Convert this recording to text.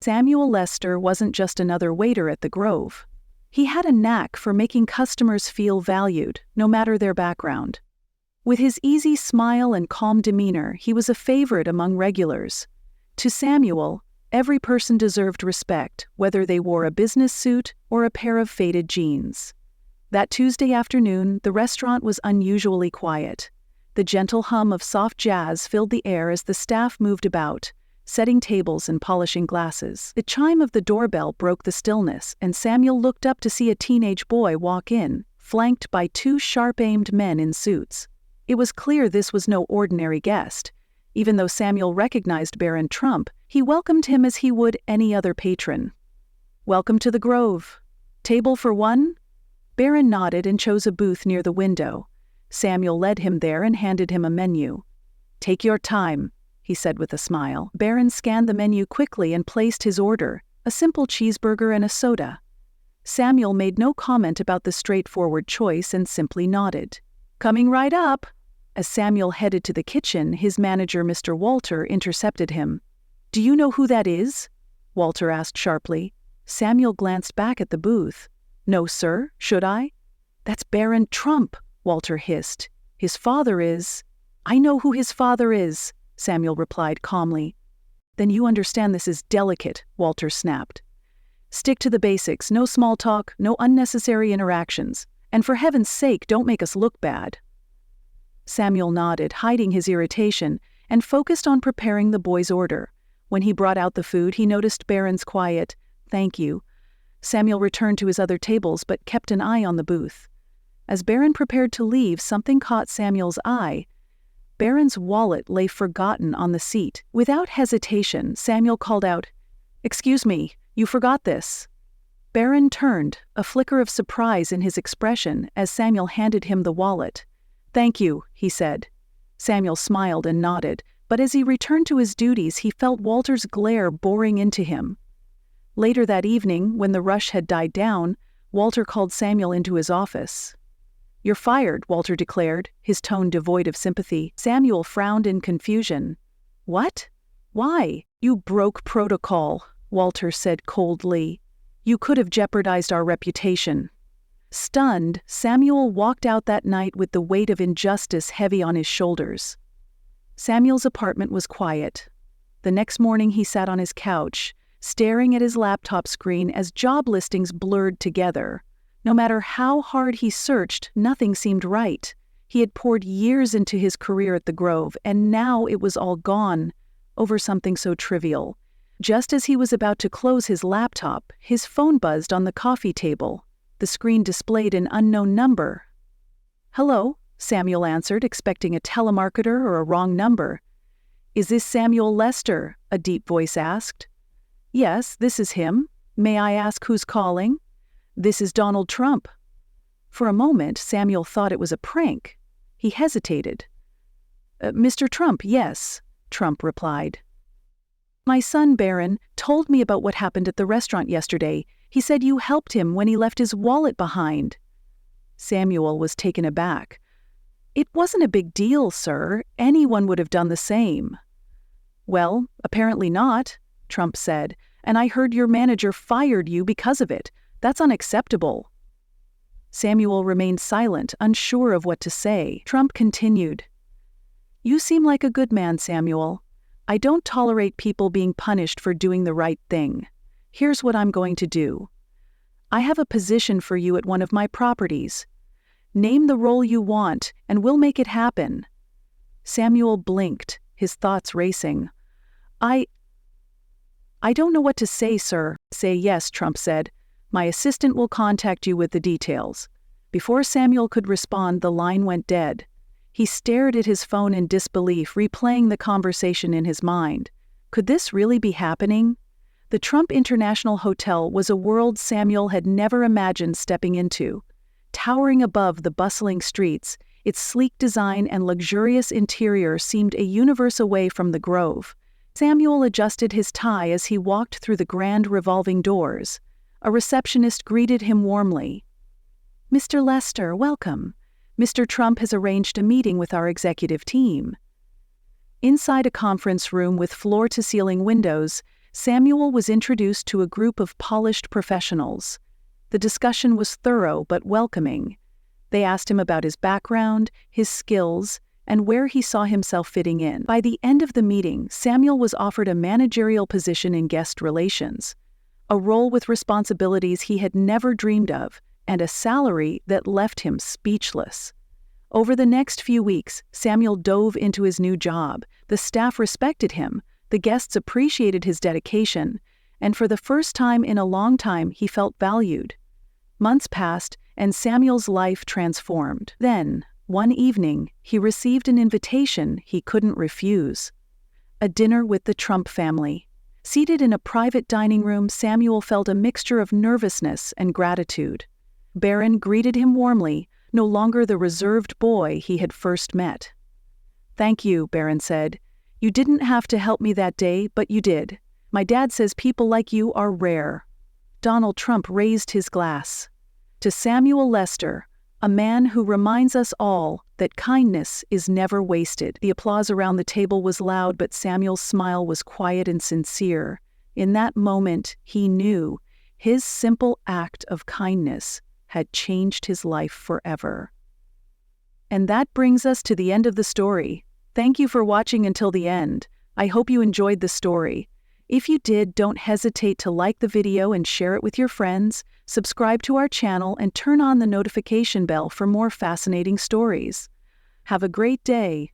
Samuel Lester wasn't just another waiter at the Grove. He had a knack for making customers feel valued, no matter their background. With his easy smile and calm demeanor, he was a favorite among regulars. To Samuel, every person deserved respect, whether they wore a business suit or a pair of faded jeans. That Tuesday afternoon, the restaurant was unusually quiet. The gentle hum of soft jazz filled the air as the staff moved about, setting tables and polishing glasses. The chime of the doorbell broke the stillness, and Samuel looked up to see a teenage boy walk in, flanked by two sharp-aimed men in suits. It was clear this was no ordinary guest. Even though Samuel recognized Barron Trump, he welcomed him as he would any other patron. "Welcome to the Grove. Table for one?" Barron nodded and chose a booth near the window. Samuel led him there and handed him a menu. "Take your time," he said with a smile. Barron scanned the menu quickly and placed his order, a simple cheeseburger and a soda. Samuel made no comment about the straightforward choice and simply nodded. "Coming right up." As Samuel headed to the kitchen, his manager, Mr. Walter, intercepted him. "Do you know who that is?" Walter asked sharply. Samuel glanced back at the booth. "No, sir. Should I?" "That's Barron Trump," Walter hissed. "His father is—" "I know who his father is," Samuel replied calmly. "Then you understand this is delicate," Walter snapped. "Stick to the basics, no small talk, no unnecessary interactions. And for heaven's sake, don't make us look bad." Samuel nodded, hiding his irritation, and focused on preparing the boy's order. When he brought out the food, he noticed Barron's quiet, "Thank you." Samuel returned to his other tables but kept an eye on the booth. As Barron prepared to leave, something caught Samuel's eye. Barron's wallet lay forgotten on the seat. Without hesitation, Samuel called out, "Excuse me, you forgot this." Barron turned, a flicker of surprise in his expression as Samuel handed him the wallet. "Thank you," he said. Samuel smiled and nodded, but as he returned to his duties, he felt Walter's glare boring into him. Later that evening, when the rush had died down, Walter called Samuel into his office. "You're fired," Walter declared, his tone devoid of sympathy. Samuel frowned in confusion. "What? Why?" "You broke protocol," Walter said coldly. "You could have jeopardized our reputation." Stunned, Samuel walked out that night with the weight of injustice heavy on his shoulders. Samuel's apartment was quiet. The next morning he sat on his couch, staring at his laptop screen as job listings blurred together. No matter how hard he searched, nothing seemed right. He had poured years into his career at the Grove, and now it was all gone, over something so trivial. Just as he was about to close his laptop, his phone buzzed on the coffee table. The screen displayed an unknown number. "Hello," Samuel answered, expecting a telemarketer or a wrong number. "Is this Samuel Lester?" a deep voice asked. "Yes, this is him. May I ask who's calling?" "This is Donald Trump." For a moment, Samuel thought it was a prank. He hesitated. "Mr. Trump, yes," Trump replied. "My son, Barron, told me about what happened at the restaurant yesterday. He said you helped him when he left his wallet behind." Samuel was taken aback. "It wasn't a big deal, sir. Anyone would have done the same." "Well, apparently not," Trump said, "and I heard your manager fired you because of it. That's unacceptable." Samuel remained silent, unsure of what to say. Trump continued, "You seem like a good man, Samuel. I don't tolerate people being punished for doing the right thing. Here's what I'm going to do. I have a position for you at one of my properties. Name the role you want, and we'll make it happen." Samuel blinked, his thoughts racing. I don't know what to say, sir." "Say yes," Trump said. "My assistant will contact you with the details." Before Samuel could respond, the line went dead. He stared at his phone in disbelief, replaying the conversation in his mind. Could this really be happening? The Trump International Hotel was a world Samuel had never imagined stepping into. Towering above the bustling streets, its sleek design and luxurious interior seemed a universe away from the Grove. Samuel adjusted his tie as he walked through the grand revolving doors. A receptionist greeted him warmly. "Mr. Lester, welcome. Mr. Trump has arranged a meeting with our executive team." Inside a conference room with floor-to-ceiling windows, Samuel was introduced to a group of polished professionals. The discussion was thorough but welcoming. They asked him about his background, his skills, and where he saw himself fitting in. By the end of the meeting, Samuel was offered a managerial position in guest relations, a role with responsibilities he had never dreamed of, and a salary that left him speechless. Over the next few weeks, Samuel dove into his new job. The staff respected him, the guests appreciated his dedication, and for the first time in a long time he felt valued. Months passed, and Samuel's life transformed. Then, one evening, he received an invitation he couldn't refuse. A dinner with the Trump family. Seated in a private dining room, Samuel felt a mixture of nervousness and gratitude. Barron greeted him warmly, no longer the reserved boy he had first met. "Thank you," Barron said. "You didn't have to help me that day, but you did. My dad says people like you are rare." Donald Trump raised his glass. "To Samuel Lester, a man who reminds us all that kindness is never wasted." The applause around the table was loud, but Samuel's smile was quiet and sincere. In that moment, he knew his simple act of kindness had changed his life forever. And that brings us to the end of the story. Thank you for watching until the end. I hope you enjoyed the story. If you did, don't hesitate to like the video and share it with your friends, subscribe to our channel, and turn on the notification bell for more fascinating stories. Have a great day.